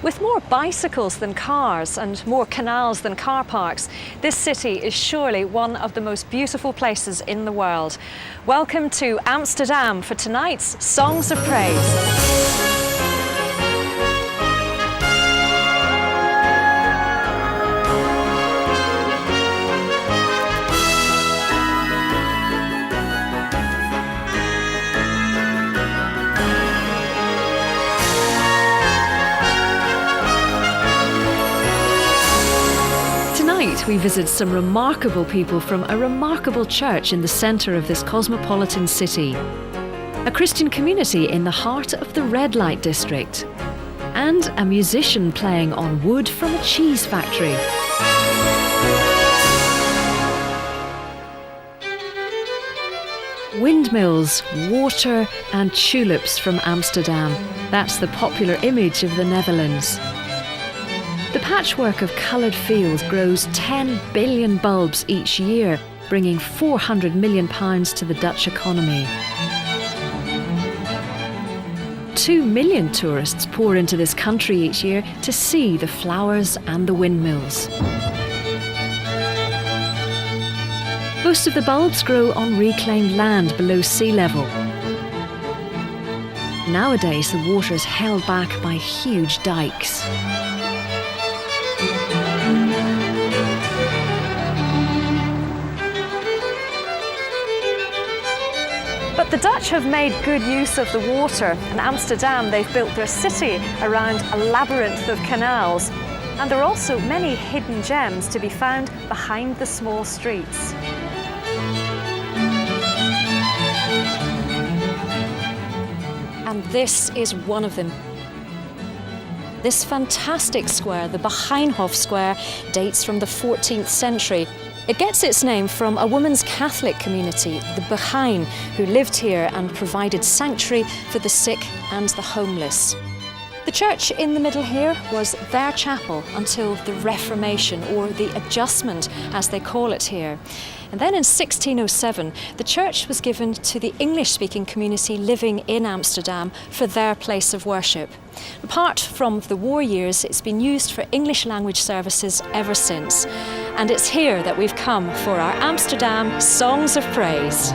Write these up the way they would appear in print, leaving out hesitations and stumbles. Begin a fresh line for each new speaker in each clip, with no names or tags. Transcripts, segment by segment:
With more bicycles than cars and more canals than car parks, this city is surely one of the most beautiful places in the world. Welcome to Amsterdam for tonight's Songs of Praise. Tonight we visit some remarkable people from a remarkable church in the centre of this cosmopolitan city, a Christian community in the heart of the red light district, and a musician playing on wood from a cheese factory. Windmills, water and tulips from Amsterdam. That's the popular image of the Netherlands. The patchwork of coloured fields grows 10 billion bulbs each year, bringing £400 million to the Dutch economy. 2 million tourists pour into this country each year to see the flowers and the windmills. Most of the bulbs grow on reclaimed land below sea level. Nowadays, the water is held back by huge dikes. But the Dutch have made good use of the water. In Amsterdam, they've built their city around a labyrinth of canals. And there are also many hidden gems to be found behind the small streets. And this is one of them. This fantastic square, the Begijnhof Square, dates from the 14th century. It gets its name from a women's Catholic community, the Begijn, who lived here and provided sanctuary for the sick and the homeless. The church in the middle here was their chapel until the Reformation, or the Adjustment, as they call it here. And then in 1607, the church was given to the English-speaking community living in Amsterdam for their place of worship. Apart from the war years, it's been used for English language services ever since. And it's here that we've come for our Amsterdam Songs of Praise.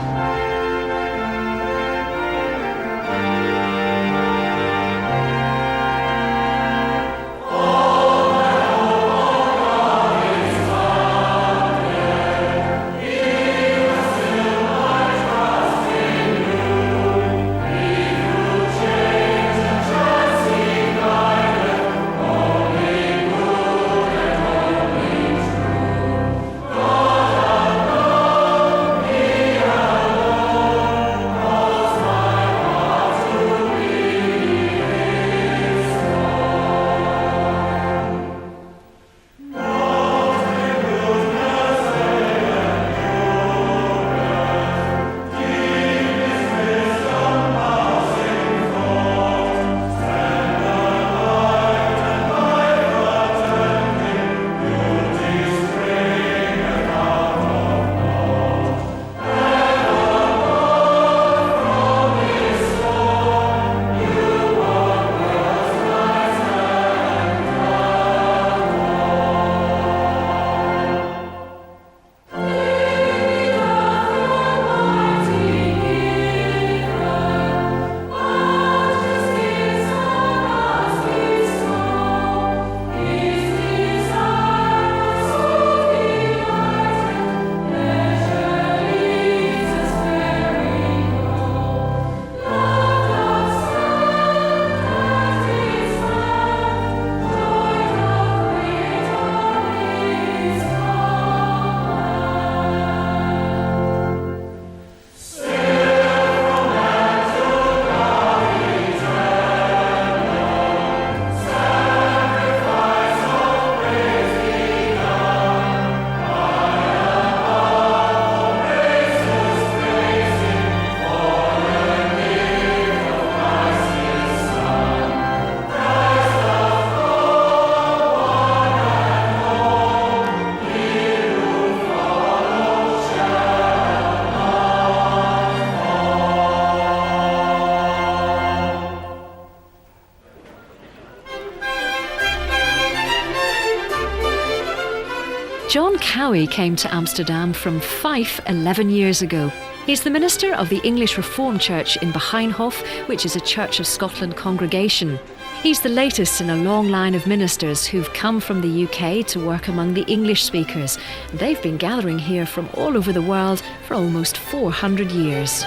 John Cowie came to Amsterdam from Fife 11 years ago. He's the minister of the English Reformed Church in Beheinhof, which is a Church of Scotland congregation. He's the latest in a long line of ministers who've come from the UK to work among the English speakers. They've been gathering here from all over the world for almost 400 years.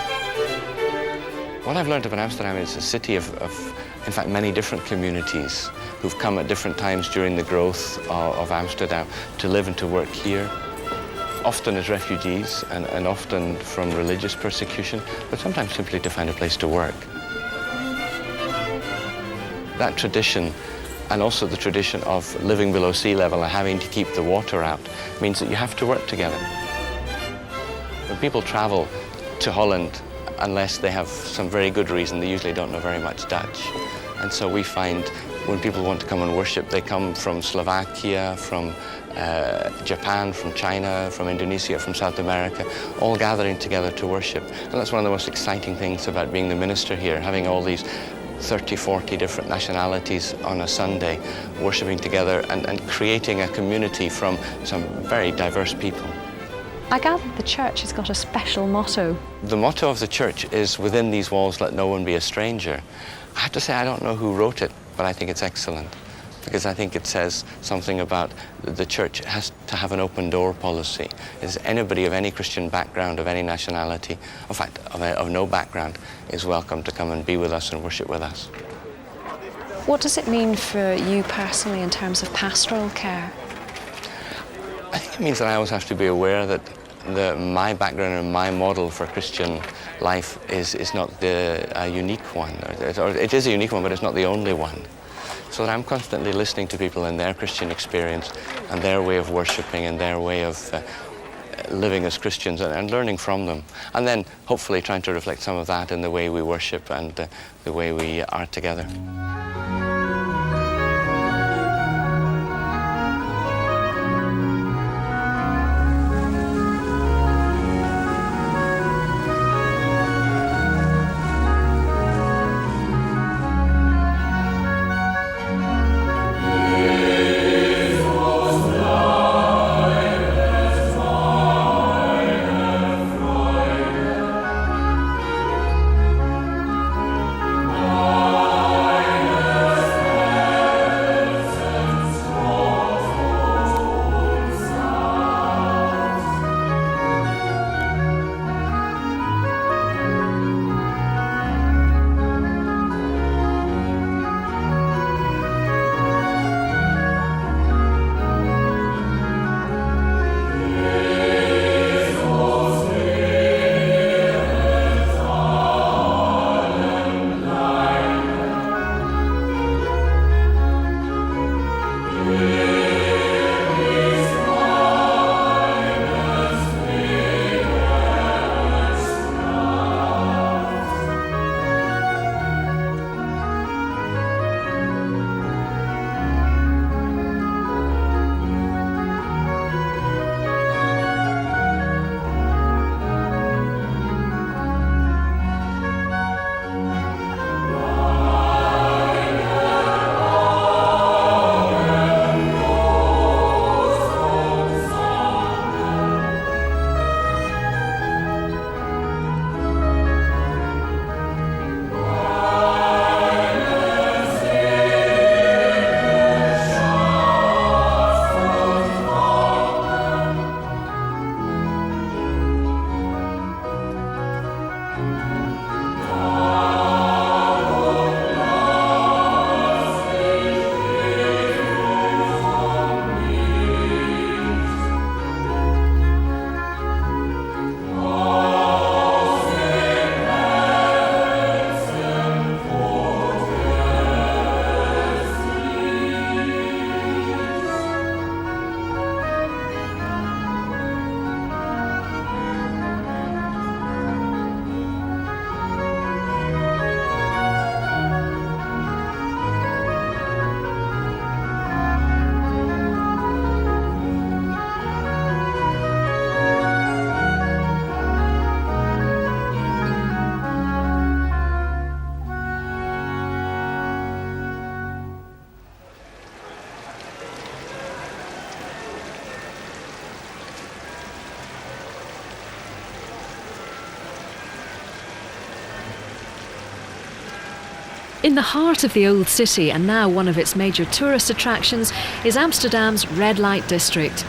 What I've learned about Amsterdam is a city of in fact, many different communities who've come at different times during the growth of Amsterdam to live and to work here, often as refugees and often from religious persecution, but sometimes simply to find a place to work. That tradition, and also the tradition of living below sea level and having to keep the water out, means that you have to work together. When people travel to Holland, unless they have some very good reason, they usually don't know very much Dutch. And so we find when people want to come and worship, they come from Slovakia, from Japan, from China, from Indonesia, from South America, all gathering together to worship. And that's one of the most exciting things about being the minister here, having all these 30, 40 different nationalities on a Sunday, worshiping together and creating a community from some very diverse people.
I gather the church has got a special motto.
The motto of the church is, "Within these walls, let no one be a stranger." I have to say, I don't know who wrote it, but I think it's excellent, because I think it says something about the church has to have an open door policy. Is anybody of any Christian background, of any nationality, in fact, of no background, is welcome to come and be with us and worship with us.
What does it mean for you personally in terms of pastoral care?
I think it means that I always have to be aware that my background and my model for Christian life is not a unique one. Or it is a unique one, but it's not the only one. So that I'm constantly listening to people and their Christian experience and their way of worshipping and their way of living as Christians and learning from them. And then hopefully trying to reflect some of that in the way we worship and the way we are together.
In the heart of the old city, and now one of its major tourist attractions, is Amsterdam's red light district.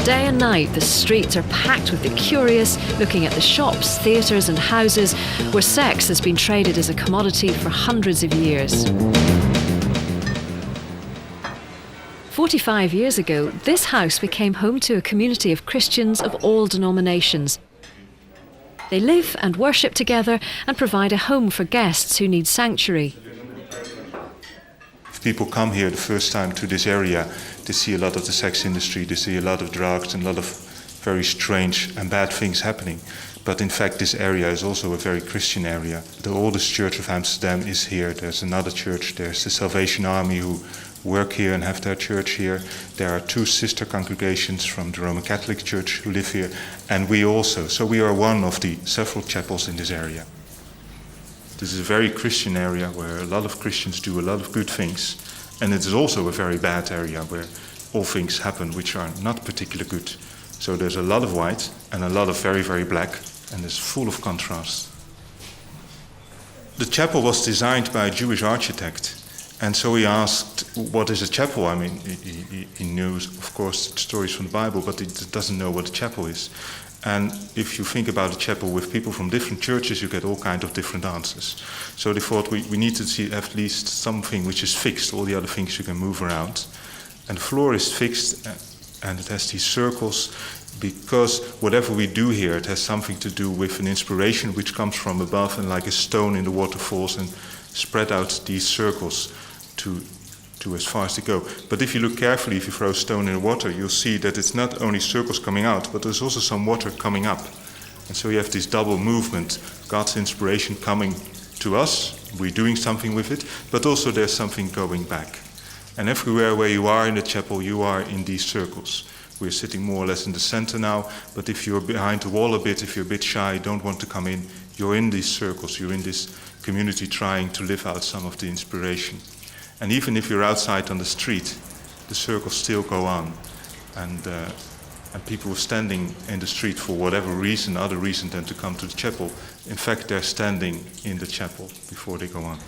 Day and night, the streets are packed with the curious, looking at the shops, theatres and houses where sex has been traded as a commodity for hundreds of years. 45 years ago, this house became home to a community of Christians of all denominations. They live and worship together and provide a home for guests who need sanctuary.
If people come here the first time to this area, they see a lot of the sex industry, they see a lot of drugs and a lot of very strange and bad things happening. But in fact, this area is also a very Christian area. The oldest church of Amsterdam is here. There's another church, there's the Salvation Army who work here and have their church here. There are 2 sister congregations from the Roman Catholic Church who live here, and we also. So we are one of the several chapels in this area. This is a very Christian area where a lot of Christians do a lot of good things. And it is also a very bad area where all things happen which are not particularly good. So there's a lot of white and a lot of very, very black, and it's full of contrast. The chapel was designed by a Jewish architect. And so he asked, what is a chapel? I mean, he knows, of course, stories from the Bible, but he doesn't know what a chapel is. And if you think about a chapel with people from different churches, you get all kinds of different answers. So they thought we need to see at least something which is fixed. All the other things you can move around. And the floor is fixed, and it has these circles, because whatever we do here, it has something to do with an inspiration which comes from above, and like a stone in the waterfalls, and spread out these circles to as far as they go. But if you look carefully, if you throw a stone in the water, you'll see that it's not only circles coming out, but there's also some water coming up. And so you have this double movement, God's inspiration coming to us, we're doing something with it, but also there's something going back. And everywhere where you are in the chapel, you are in these circles. We're sitting more or less in the center now, but if you're behind the wall a bit, if you're a bit shy, don't want to come in, you're in these circles, you're in this community trying to live out some of the inspiration. And even if you're outside on the street, the circles still go on. And people standing in the street for whatever reason, other reason than to come to the chapel, in fact, they're standing in the chapel before they go on.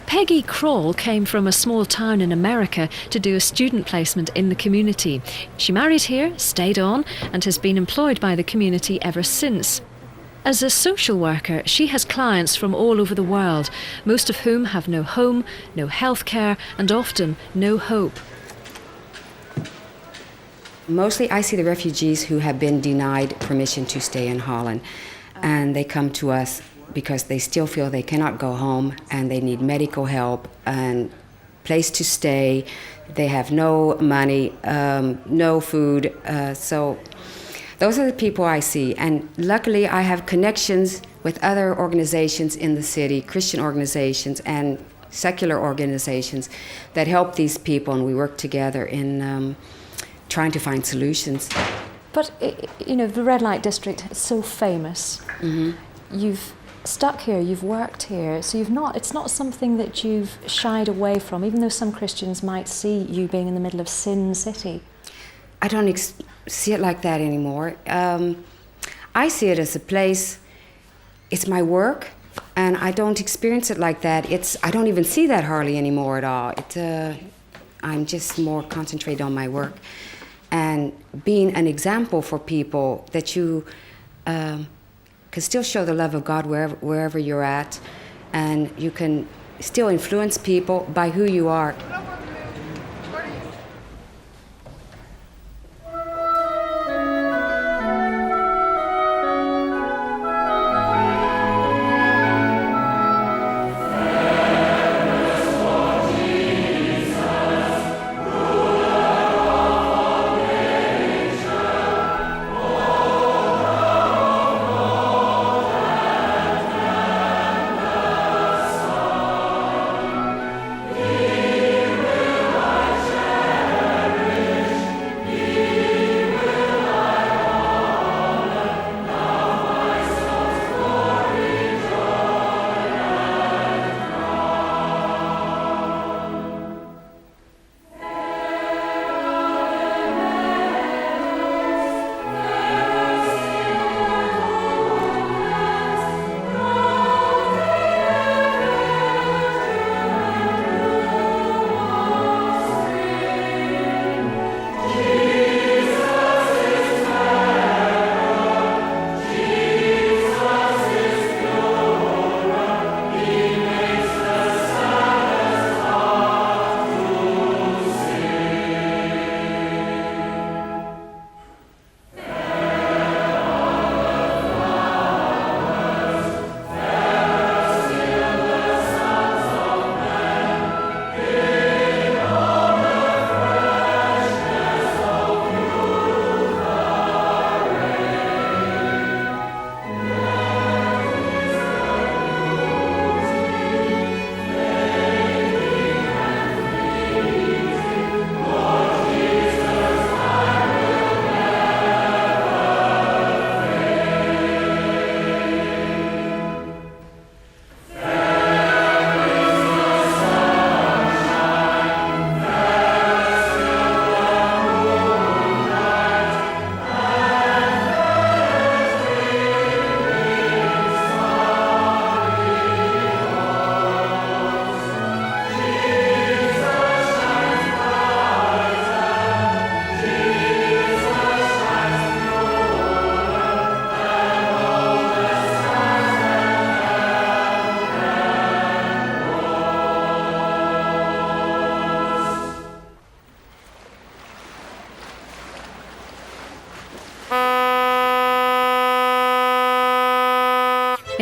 Peggy Kroll came from a small town in America to do a student placement in the community. She married here, stayed on, and has been employed by the community ever since. As a social worker, she has clients from all over the world, most of whom have no home, no health care, and often no hope.
Mostly I see the refugees who have been denied permission to stay in Holland, and they come to us because they still feel they cannot go home and they need medical help and place to stay. They have no money, no food, so those are the people I see. And luckily I have connections with other organizations in the city, Christian organizations and secular organizations that help these people, and we work together in trying to find solutions.
But, you know, the red light district is so famous. Mm-hmm. You've stuck here, you've worked here, so it's not something that you've shied away from, even though some Christians might see you being in the middle of Sin City.
I don't see it like that anymore. I see it as a place, it's my work, and I don't experience it like that. I don't even see that hardly anymore at all. I'm just more concentrated on my work and being an example for people that you can still show the love of God wherever you're at, and you can still influence people by who you are.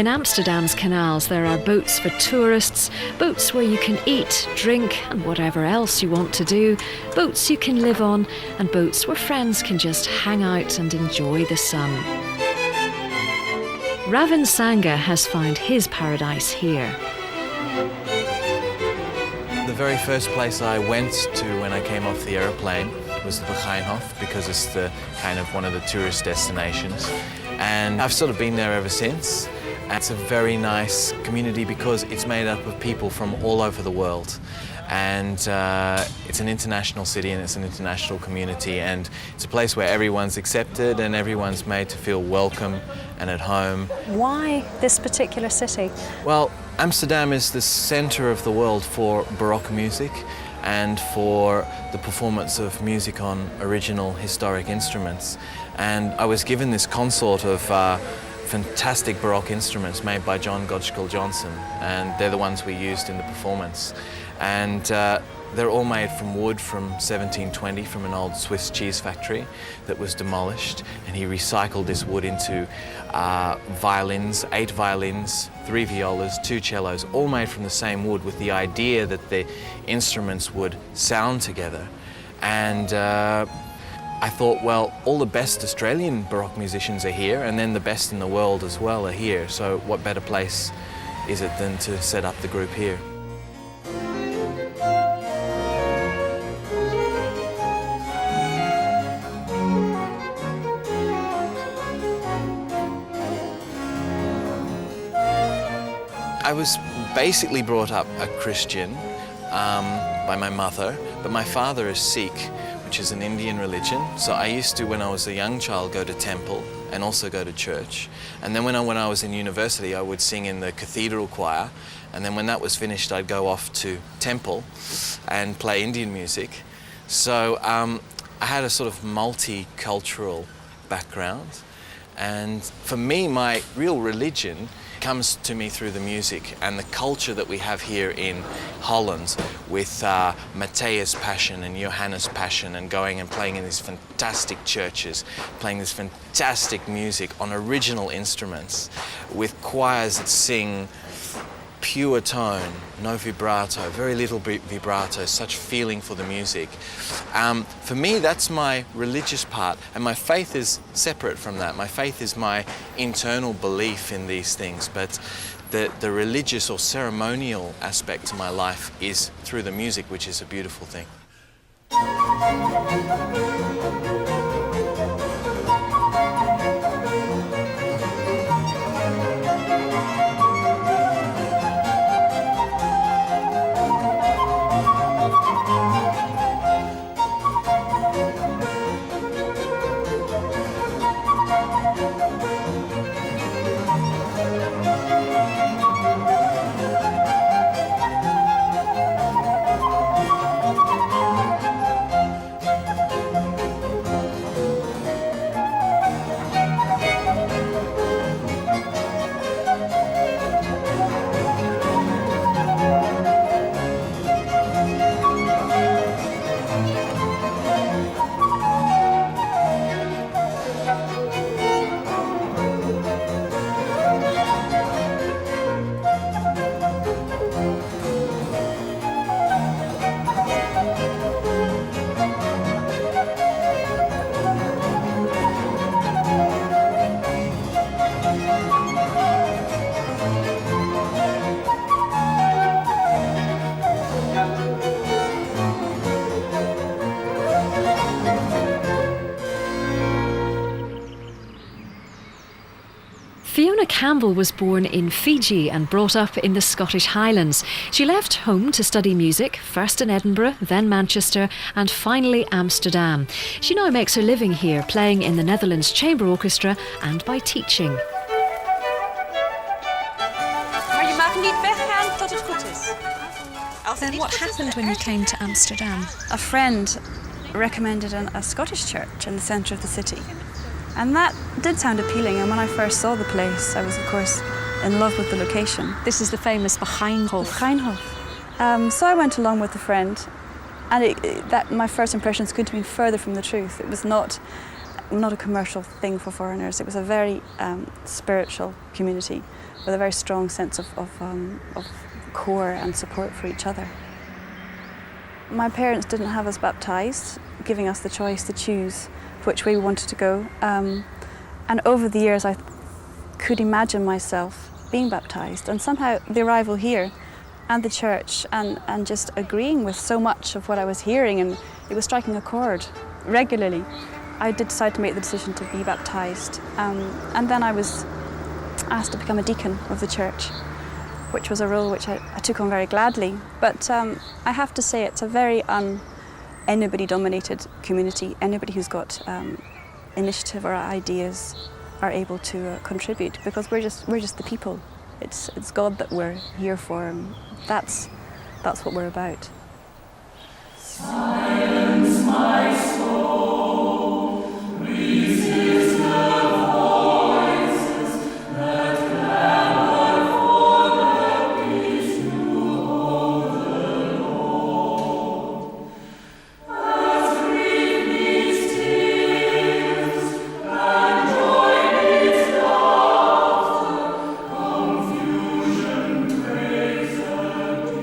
In Amsterdam's canals there are boats for tourists, boats where you can eat, drink and whatever else you want to do, boats you can live on and boats where friends can just hang out and enjoy the sun. Ravin Sangha has found his paradise here.
The very first place I went to when I came off the aeroplane was the Begijnhof, because it's the kind of one of the tourist destinations. And I've sort of been there ever since. It's a very nice community because it's made up of people from all over the world. And it's an international city and it's an international community, and it's a place where everyone's accepted and everyone's made to feel welcome and at home.
Why this particular city?
Well, Amsterdam is the centre of the world for Baroque music and for the performance of music on original historic instruments. And I was given this consort of fantastic Baroque instruments made by John Godskell Johnson, and they're the ones we used in the performance. And they're all made from wood from 1720 from an old Swiss cheese factory that was demolished, and he recycled this wood into violins, 8 violins, 3 violas, 2 cellos, all made from the same wood with the idea that the instruments would sound together. And I thought, well, all the best Australian Baroque musicians are here, and then the best in the world as well are here, so what better place is it than to set up the group here? I was basically brought up a Christian by my mother, but my father is Sikh, which is an Indian religion. So I used to, when I was a young child, go to temple and also go to church. And then when I was in university, I would sing in the cathedral choir. And then when that was finished, I'd go off to temple and play Indian music. So I had a sort of multicultural background. And for me, my real religion comes to me through the music and the culture that we have here in Holland with Matthäus Passion and Johannes Passion, and going and playing in these fantastic churches, playing this fantastic music on original instruments with choirs that sing pure tone, no vibrato, very little vibrato, such feeling for the music. For me, that's my religious part, and my faith is separate from that. My faith is my internal belief in these things, but the religious or ceremonial aspect to my life is through the music, which is a beautiful thing.
Fiona Campbell was born in Fiji and brought up in the Scottish Highlands. She left home to study music, first in Edinburgh, then Manchester, and finally Amsterdam. She now makes her living here, playing in the Netherlands Chamber Orchestra and by teaching.
Maar je mag niet weggaan tot het goed is.
Then what happened when you came to Amsterdam?
A friend recommended a Scottish church in the centre of the city. And that did sound appealing, and when I first saw the place, I was of course in love with the location.
This is the famous Begijnhof.
So I went along with a friend, and that my first impressions couldn't be further from the truth. It was not a commercial thing for foreigners. It was a very spiritual community with a very strong sense of core and support for each other. My parents didn't have us baptised, giving us the choice to choose which way we wanted to go. And over the years I could imagine myself being baptised, and somehow the arrival here and the church and just agreeing with so much of what I was hearing, and it was striking a chord regularly. I did decide to make the decision to be baptised, and then I was asked to become a deacon of the church, which was a role which I took on very gladly. But I have to say it's a very anybody-dominated community. Anybody who's got initiative or ideas are able to contribute, because we're just the people. It's God that we're here for, and that's what we're about.
Silence my soul, resist the voices that clamor for the peace you hold alone. As grief needs tears and joy needs laughter, confusion breaks a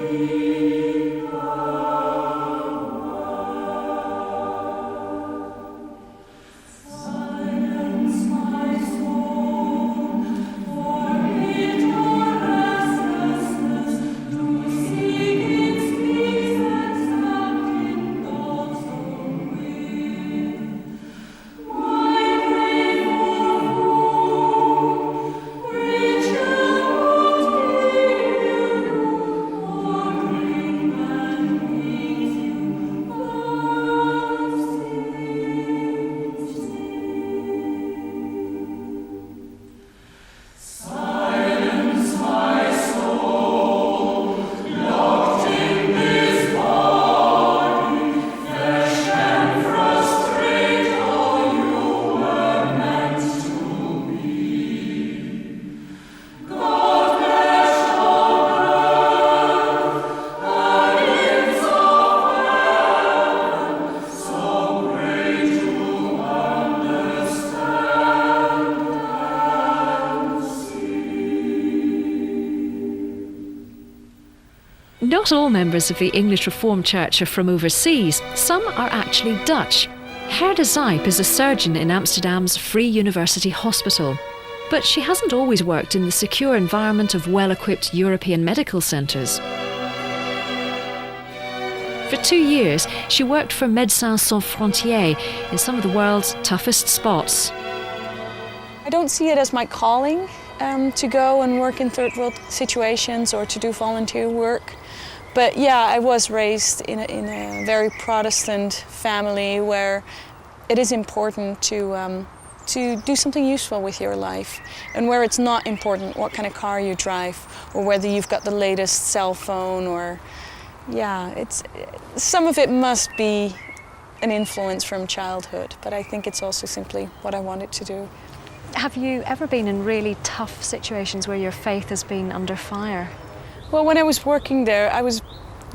deeper silence my soul, forget your restlessness, to seek its peace and stuck in God's own will. My grateful home, which you won't hear you, wandering man meets you, love silence my soul, locked in this body, flesh and frustrate all you were meant to be. God bless on earth, the winds of heaven, so great to understand and see.
Not all members of the English Reformed Church are from overseas. Some are actually Dutch. Gerda Zijp is a surgeon in Amsterdam's Free University Hospital. But she hasn't always worked in the secure environment of well-equipped European medical centres. For 2 years, she worked for Médecins Sans Frontières in some of the world's toughest spots.
I don't see it as my calling to go and work in third world situations or to do volunteer work. But yeah, I was raised in a very Protestant family where it is important to do something useful with your life, and where it's not important what kind of car you drive or whether you've got the latest cell phone, or some of it must be an influence from childhood, but I think it's also simply what I wanted to do.
Have you ever been in really tough situations where your faith has been under fire?
Well, when I was working there, I was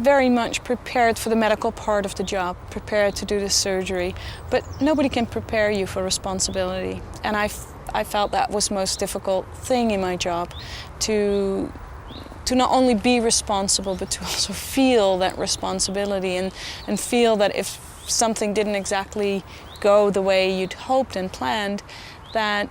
very much prepared for the medical part of the job, prepared to do the surgery, but nobody can prepare you for responsibility. And I felt that was the most difficult thing in my job, to not only be responsible, but to also feel that responsibility and feel that if something didn't exactly go the way you'd hoped and planned, that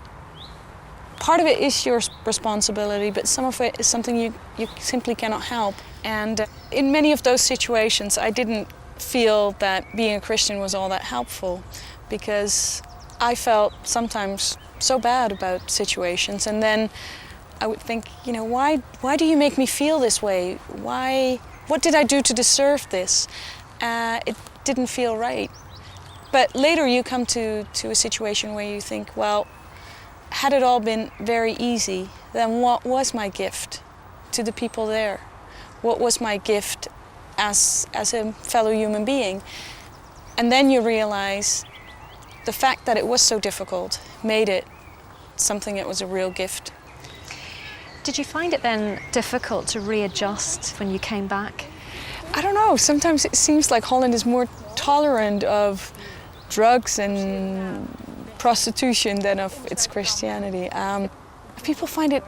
part of it is your responsibility, but some of it is something you simply cannot help. And in many of those situations, I didn't feel that being a Christian was all that helpful, because I felt sometimes so bad about situations. And then I would think, why do you make me feel this way? What did I do to deserve this? It didn't feel right. But later you come to a situation where you think, well, had it all been very easy, then what was my gift to the people there? What was my gift as a fellow human being? And then you realize the fact that it was so difficult made it something that was a real gift.
Did you find it then difficult to readjust when you came back?
I don't know, sometimes it seems like Holland is more tolerant of drugs and prostitution than of its Christianity. People find it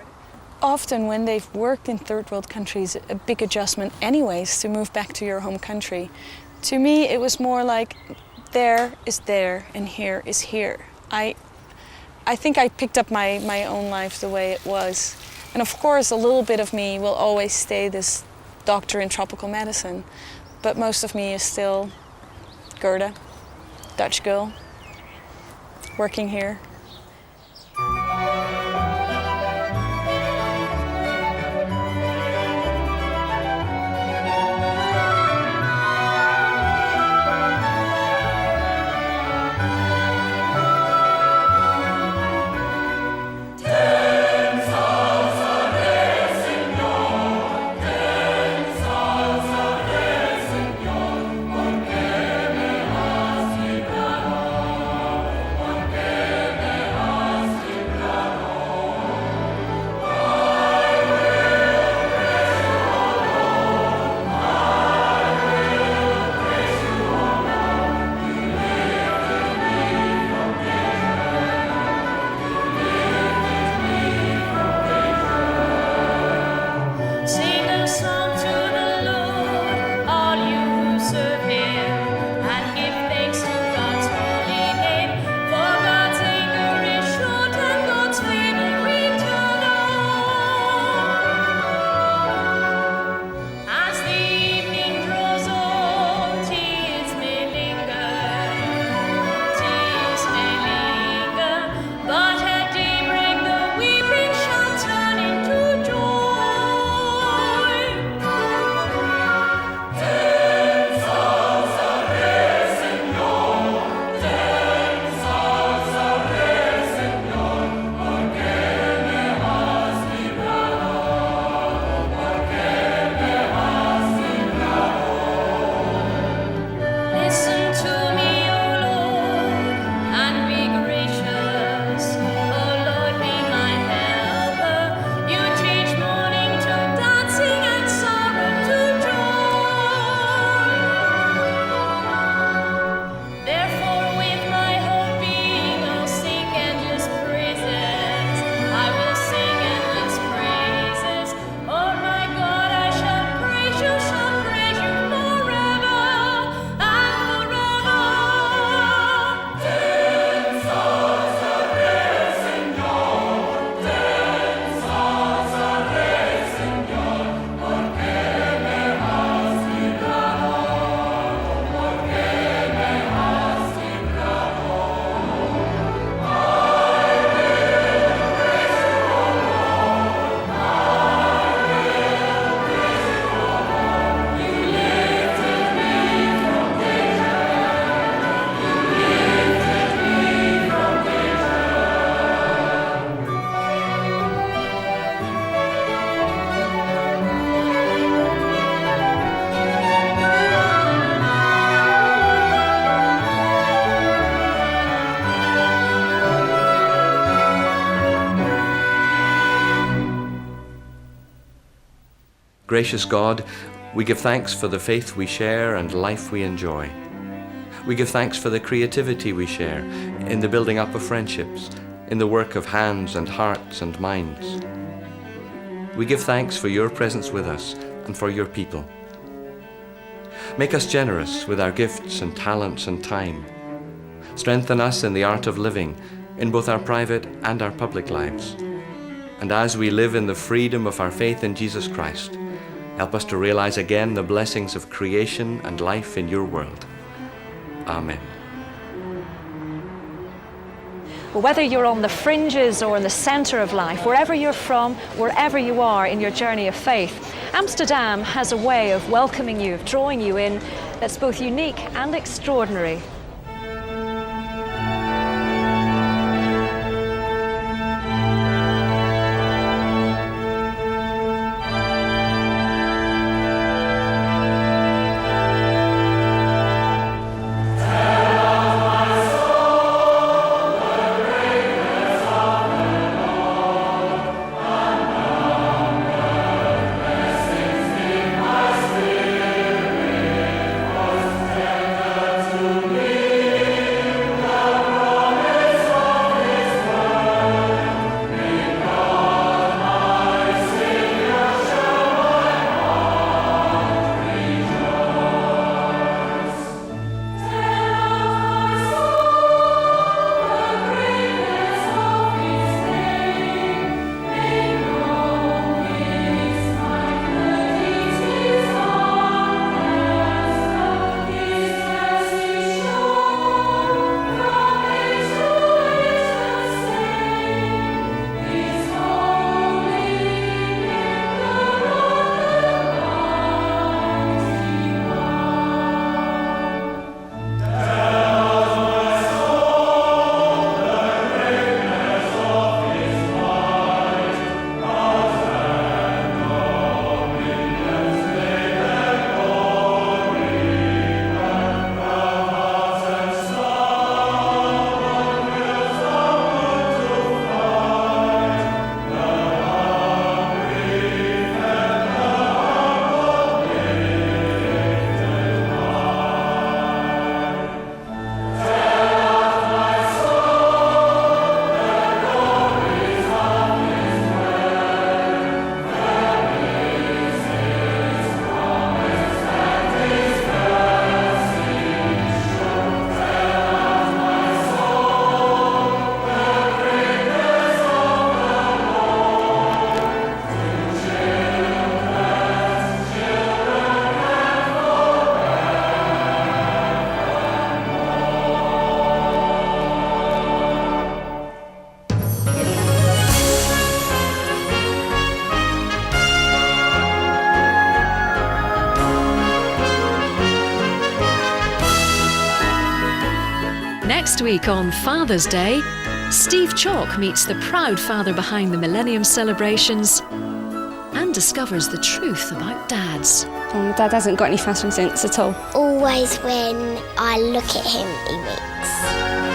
often when they've worked in third world countries, a big adjustment anyways to move back to your home country. To me, it was more like there is there and here is here. I think I picked up my own life the way it was. And of course, a little bit of me will always stay this doctor in tropical medicine, but most of me is still Gerda, Dutch girl, working here.
Gracious God, we give thanks for the faith we share and life we enjoy. We give thanks for the creativity we share in the building up of friendships, in the work of hands and hearts and minds. We give thanks for your presence with us and for your people. Make us generous with our gifts and talents and time. Strengthen us in the art of living, in both our private and our public lives. And as we live in the freedom of our faith in Jesus Christ, help us to realize again the blessings of creation and life in your world. Amen.
Well, whether you're on the fringes or in the centre of life, wherever you're from, wherever you are in your journey of faith, Amsterdam has a way of welcoming you, of drawing you in, that's both unique and extraordinary.
me.
Next week on Father's Day, Steve Chalk meets the proud father behind the Millennium celebrations and discovers the truth about dads.
Dad hasn't got any fashion sense at all.
Always when I look at him, he winks.